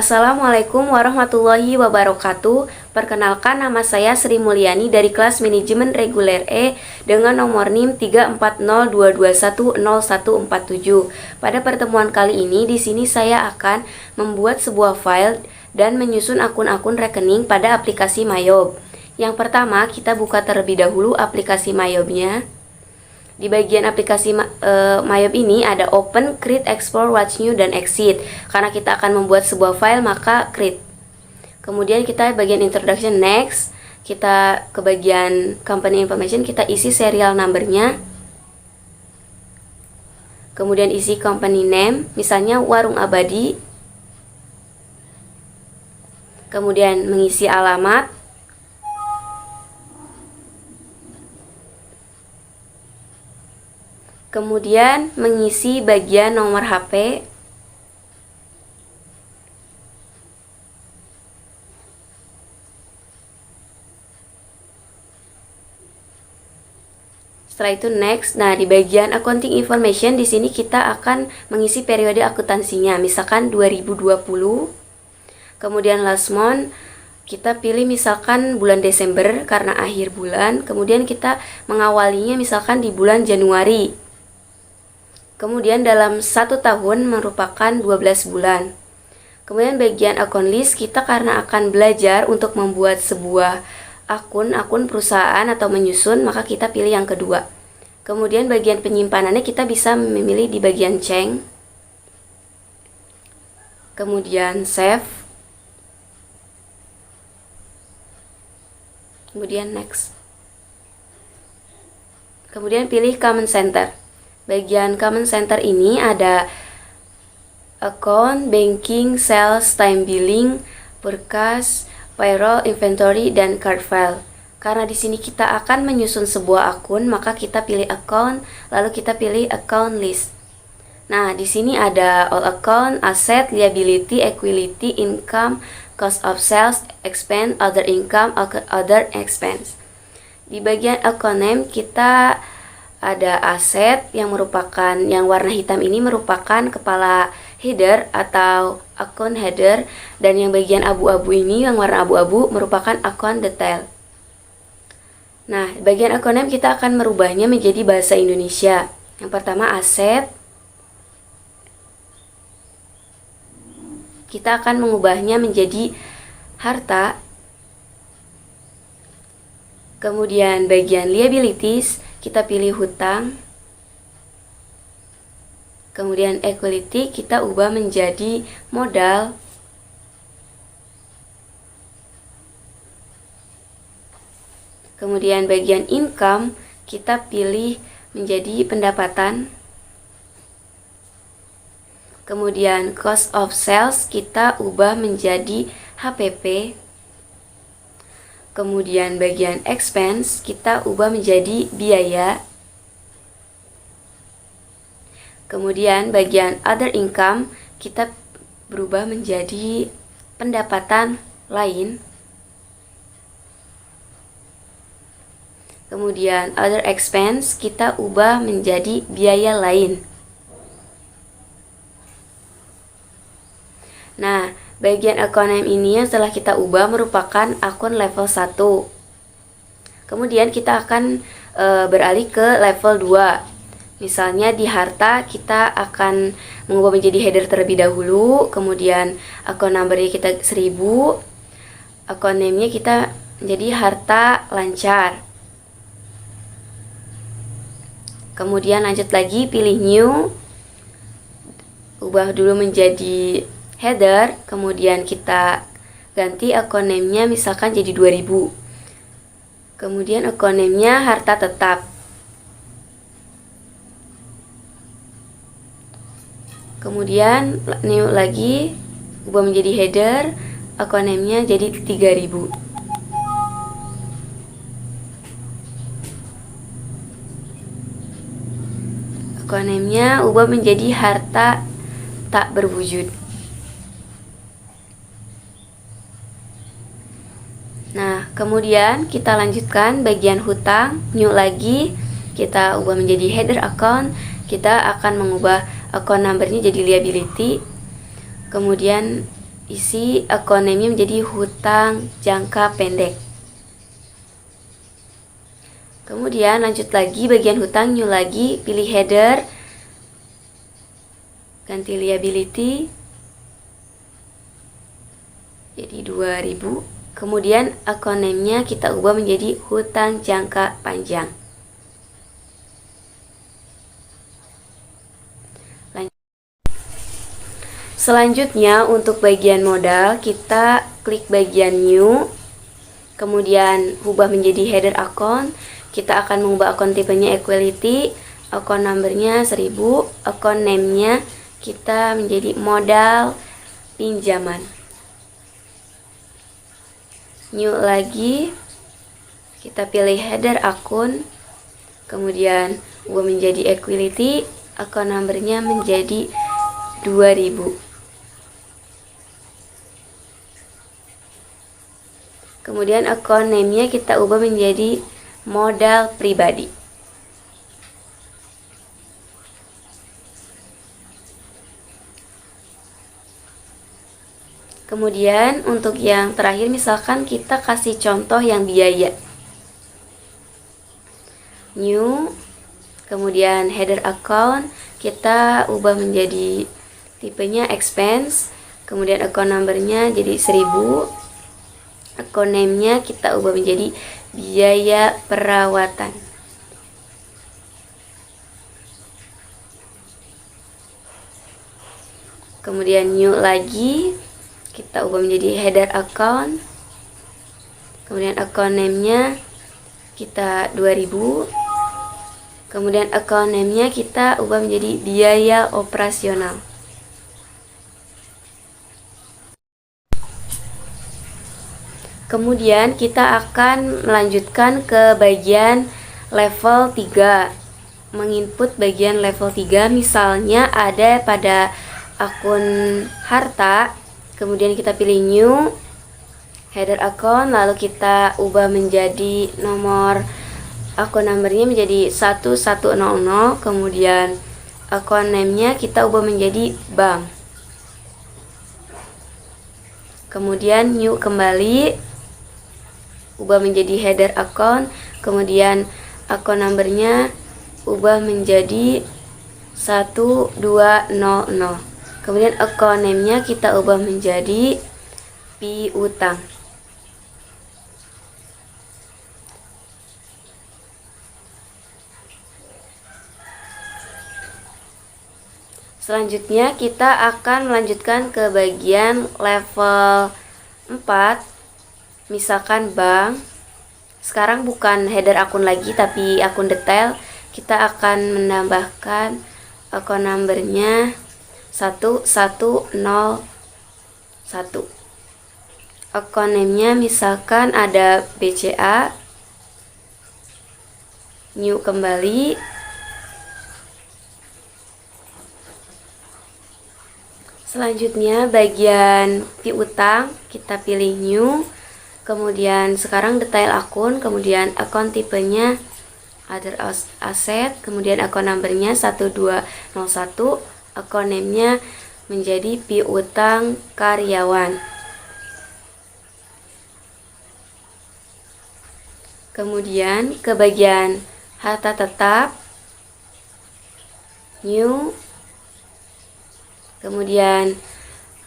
Assalamualaikum warahmatullahi wabarakatuh. Perkenalkan, nama saya Sri Mulyani dari kelas Manajemen Reguler E dengan nomor NIM 34022100147. Pada pertemuan kali ini di sini saya akan membuat sebuah file dan menyusun akun-akun rekening pada aplikasi Mayob. Yang pertama, kita buka terlebih dahulu aplikasi Mayobnya. Di bagian aplikasi Mayob ini ada Open, Create, Explore, Watch New, dan Exit. Karena kita akan membuat sebuah file, maka Create. Kemudian kita bagian Introduction, Next. Kita ke bagian Company Information, kita isi serial numbernya. Kemudian isi company name, misalnya Warung Abadi. Kemudian mengisi alamat. Kemudian mengisi bagian nomor HP. Setelah itu next. Nah, di bagian accounting information di sini kita akan mengisi periode akuntansinya, misalkan 2020. Kemudian last month kita pilih misalkan bulan Desember karena akhir bulan. Kemudian kita mengawalinya misalkan di bulan Januari. Kemudian dalam 1 tahun merupakan 12 bulan. Kemudian bagian account list, kita karena akan belajar untuk membuat sebuah akun perusahaan atau menyusun, maka kita pilih yang kedua. Kemudian bagian penyimpanannya kita bisa memilih di bagian change. Kemudian save. Kemudian next. Kemudian pilih command center. Bagian command center ini ada account, banking, sales, time billing, berkas, payroll, inventory, dan card file. Karena di sini kita akan menyusun sebuah akun, maka kita pilih account, lalu kita pilih account list. Nah, di sini ada all account, asset, liability, equity, income, cost of sales, expense, other income, other expense. Di bagian account name kita ada aset yang merupakan, yang warna hitam ini merupakan kepala header atau account header, dan yang bagian abu-abu ini, yang warna abu-abu, merupakan account detail. Nah, bagian account name kita akan merubahnya menjadi bahasa Indonesia. Yang pertama aset. Kita akan mengubahnya menjadi harta. Kemudian bagian liabilities, kita pilih hutang. Kemudian equity kita ubah menjadi modal. Kemudian bagian income kita pilih menjadi pendapatan. Kemudian cost of sales kita ubah menjadi HPP. Kemudian bagian expense kita ubah menjadi biaya. Kemudian bagian other income kita berubah menjadi pendapatan lain. Kemudian other expense kita ubah menjadi biaya lain. Nah, bagian account name ini yang setelah kita ubah merupakan akun level 1. Kemudian kita akan beralih ke level 2. Misalnya di harta kita akan mengubah menjadi header terlebih dahulu. Kemudian account numbernya kita 1000. Account name-nya kita menjadi harta lancar. Kemudian lanjut lagi, pilih new. Ubah dulu menjadi header, kemudian kita ganti account name-nya misalkan jadi 2000. Kemudian account name-nya harta tetap. Kemudian new lagi, ubah menjadi header, account name-nya jadi 3000. Account name-nya ubah menjadi harta tak berwujud. Nah, kemudian kita lanjutkan bagian hutang, new lagi, kita ubah menjadi header account, kita akan mengubah account number-nya jadi liability, kemudian isi account name-nya menjadi hutang jangka pendek. Kemudian lanjut lagi bagian hutang, new lagi, pilih header, ganti liability, jadi 2000. Kemudian account name-nya kita ubah menjadi hutang jangka panjang. Selanjutnya untuk bagian modal, kita klik bagian new, kemudian ubah menjadi header account. Kita akan mengubah account tipenya equality, account number-nya 1000, account name-nya kita menjadi modal pinjaman. New lagi, kita pilih header akun, kemudian ubah menjadi equality, account number-nya menjadi 2000. Kemudian account name-nya kita ubah menjadi modal pribadi. Kemudian untuk yang terakhir misalkan kita kasih contoh yang biaya. New, kemudian header account, kita ubah menjadi tipenya expense, kemudian account number-nya jadi 1000, account name-nya kita ubah menjadi biaya perawatan. Kemudian new lagi, kita ubah menjadi header account, kemudian account name-nya kita 2000, kemudian account name-nya kita ubah menjadi biaya operasional. Kemudian kita akan melanjutkan ke bagian level 3, menginput bagian level 3, misalnya ada pada akun harta, kemudian kita pilih new, header account, lalu kita ubah menjadi nomor akun number-nya menjadi 1100, kemudian account name-nya kita ubah menjadi bank. Kemudian new kembali, ubah menjadi header account, kemudian account number-nya ubah menjadi 1200. Kemudian account name-nya kita ubah menjadi piutang. Selanjutnya kita akan melanjutkan ke bagian level 4, misalkan bank. Sekarang bukan header akun lagi tapi akun detail. Kita akan menambahkan account number-nya 1101. Account name-nya misalkan ada BCA. New kembali. Selanjutnya bagian piutang, kita pilih new. Kemudian sekarang detail akun, kemudian akun tipenya other asset, kemudian akun number-nya 1201, akun name-nya menjadi piutang karyawan. Kemudian ke bagian harta tetap, new, kemudian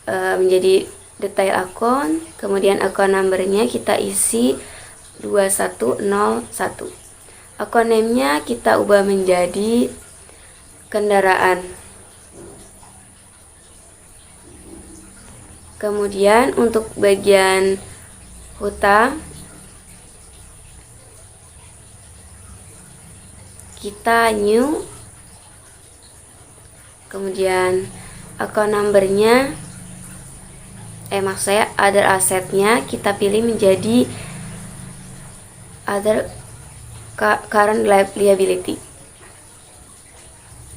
menjadi detail akun, kemudian akun number-nya kita isi 2101. Akun name-nya kita ubah menjadi kendaraan. Kemudian untuk bagian hutang, kita new, kemudian akun number-nya maksud saya other asset-nya kita pilih menjadi other current liability.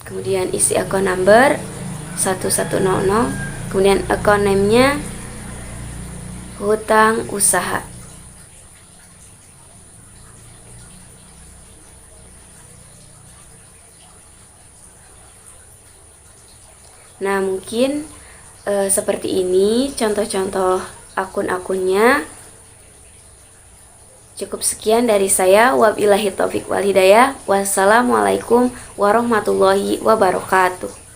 kemudian isi account number 1100, kemudian account name-nya hutang usaha. Nah, mungkin seperti ini contoh-contoh akun-akunnya. Cukup sekian dari saya. Wabillahi taufik wal hidayah. Wassalamualaikum warahmatullahi wabarakatuh.